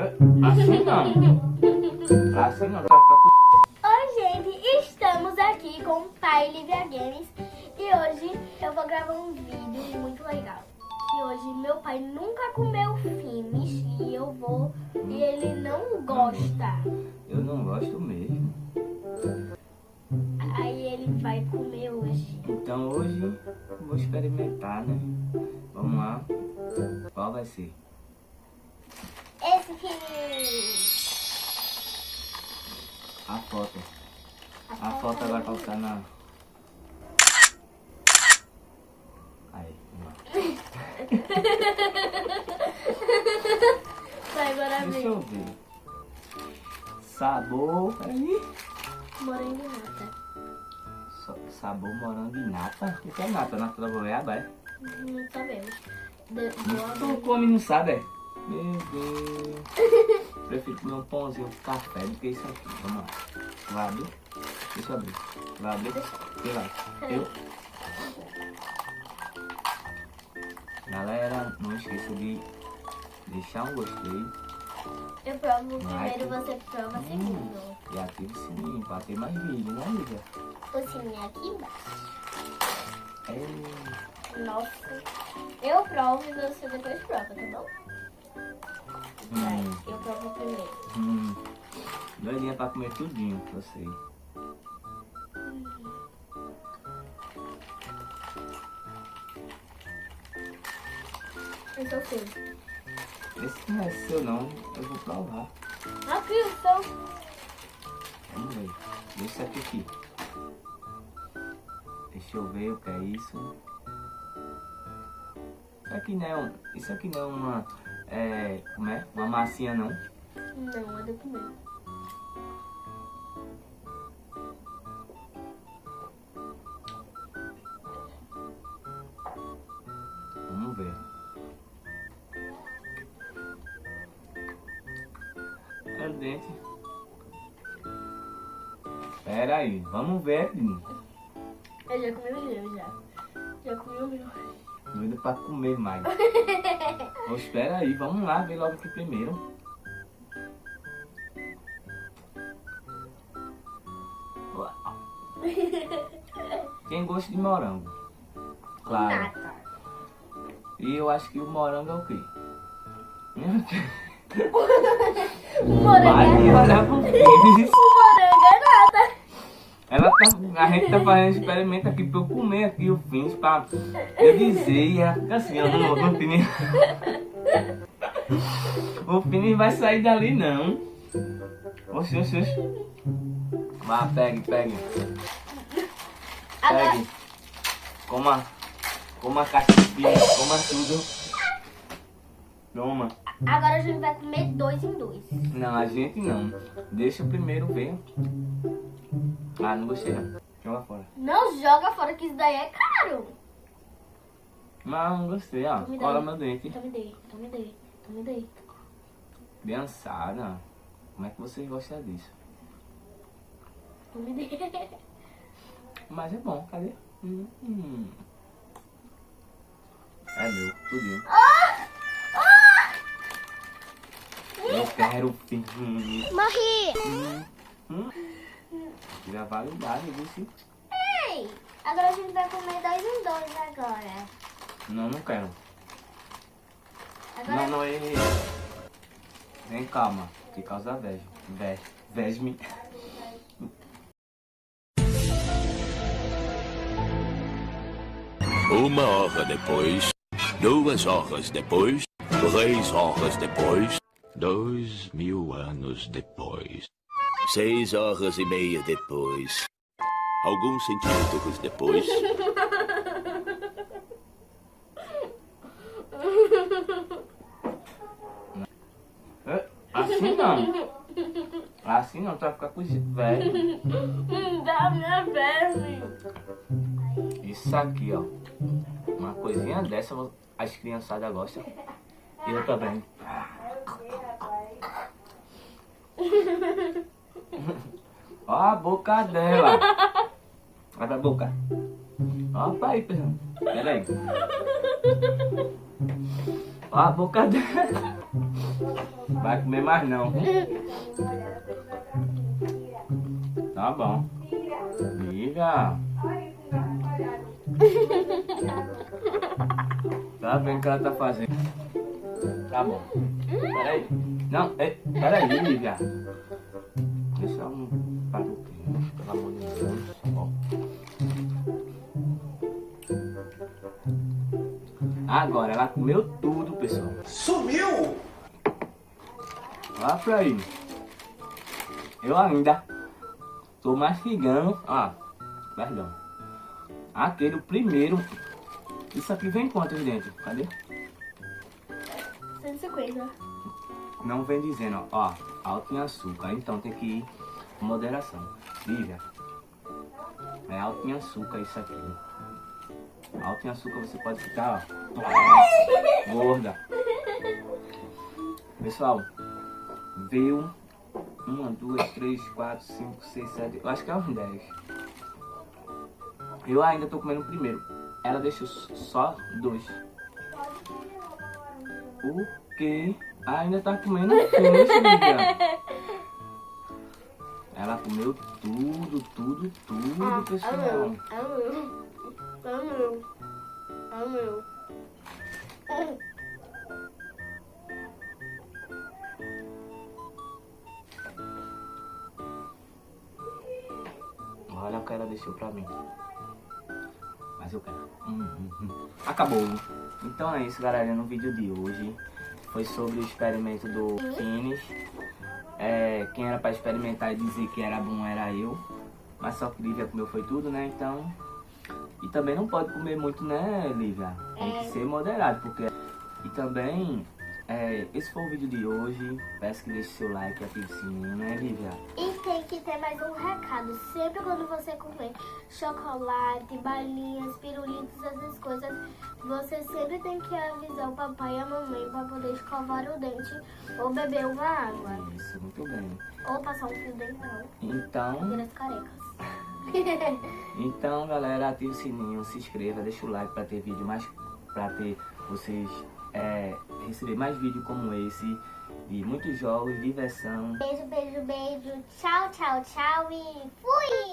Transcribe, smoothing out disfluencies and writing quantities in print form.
Assim não. Assim não, vai ficar com... Oi, gente, estamos aqui com o Pai Livia Games e hoje eu vou gravar um vídeo muito legal. E hoje meu pai nunca comeu filmes e ele não gosta. Eu não gosto mesmo. Aí ele vai comer hoje. Então hoje eu vou experimentar, né? Vamos lá. Qual vai ser? Esse filme. A foto. A foto agora vai ficar na... Aí, vamos lá. Vai, agora Deixa ver. eu ver. Sabor... Peraí. Morango e nata. Sabor morango e nata? O que é nata? Nata da goiaba, é? Não sabemos. Tu come e não sabe, é? Meu Deus. Prefiro comer um pãozinho de café do que isso aqui. Vamos lá. Vai abrir? Deixa eu abrir. Vai abrir? Quem vai? Eu? Galera, não esqueça de deixar um gostei. Eu provo o primeiro, você prova o segundo. E ativa o sininho para ter mais vídeo, né, Lívia? O sininho é aqui embaixo. Nossa. Eu provo e você depois prova, tá bom? Vai, eu provo primeiro. Doidinha pra comer tudinho, eu sei. Esse é o seu. Esse não é seu não, eu vou provar. Aqui o seu. Vamos ver. Deixa aqui. Deixa eu ver o que é isso. Isso aqui não é uma... como é? Uma massinha não. Não, é de comer. Vamos ver. É o dente. Pera aí, vamos ver, primo. Eu já comi o meu, já. Já comi o meu. Doido pra comer mais. Então, espera aí, vamos lá ver logo aqui primeiro. Tem gosto de morango. Claro. Nata. E eu acho que o morango é o quê? Morango Vai é olhar pro filho. morango é nata. A gente tá fazendo experimento aqui pra eu comer aqui o fins pra eu dizer e ela fica assim, ó, no Fini. O Fini vai sair dali não. Oxi. Vá, pegue. Agora, Pegue. Coma a caixinha, coma tudo. Toma. agora a gente vai comer 2 em 2. Não, a gente não. Deixa eu primeiro ver. Ah, não gostei não. Joga fora. Não joga fora que isso daí é caro. Mas não gostei, ó. Me dá Cola aí. meu dente. Então me dê. Criançada. Como é que vocês gostam disso? Então me dê. Mas é bom, cadê? É meu, tudinho. Eu quero filme. Morri. Já validade, viu? Ei, agora a gente vai comer 2 em 2 agora. Não quero. Agora Não, Vem, calma. Que causa veja. Veja-me. Uma hora depois, 2 horas depois, 3 horas depois, 2000 anos depois, 6 horas e meia depois, alguns centímetros depois. Assim não. Assim não, tu vai ficar com esse velho. dá minha verme. Isso aqui, ó. Uma coisinha dessa as criançadas gostam. E eu também. Ó a boca dela. Abre a boca. Ó, pai, peraí. Ó a boca dela. Vai comer mais não. Tá bom. Lívia. Tá vendo o que ela tá fazendo? Tá bom. Peraí. Não, peraí, Lívia. Deixa um paruquinho, pelo amor de Deus. Ó. Agora ela comeu tudo, pessoal. Sumiu! Olha pra aí. Eu ainda tô mastigando. Perdão. Aquele, o primeiro. Isso aqui vem quantos dentro? Cadê? 150. Não vem dizendo, ó, alto em açúcar. Então tem que ir com moderação. Lívia. É alto em açúcar isso aqui. Alto em açúcar você pode ficar, ó, gorda. Pessoal, veio 1, 2, 3, 4, 5, 6, 7, eu acho que é uns 10. Eu ainda tô comendo o primeiro. Ela deixou só 2. O quê? Ainda tá comendo peixe, Lívia. Ela comeu tudo, pessoal. Olha o que ela deixou pra mim. Mas eu quero. Acabou. Então é isso, galera. No vídeo de hoje foi sobre o experimento do Finis. Quem era pra experimentar e dizer que era bom era eu. Mas só que Lívia comeu foi tudo, né? Então... E também não pode comer muito, né, Lívia? Tem que ser moderado, porque... E também... esse foi o vídeo de hoje. Peço que deixe seu like e ative o sininho, né, Lívia? E tem que ter mais um recado. Sempre quando você comer chocolate, balinhas, pirulitos, essas coisas, você sempre tem que avisar o papai e a mamãe para poder escovar o dente ou beber uma água. Isso, muito bem. Ou passar um fio dental. Então... As carecas. Então, galera, ative o sininho, se inscreva, deixa o like para ter vídeo mais... Para ter vocês... receber mais vídeos como esse, de muitos jogos, diversão. Beijo, beijo, beijo. Tchau, tchau, tchau e fui!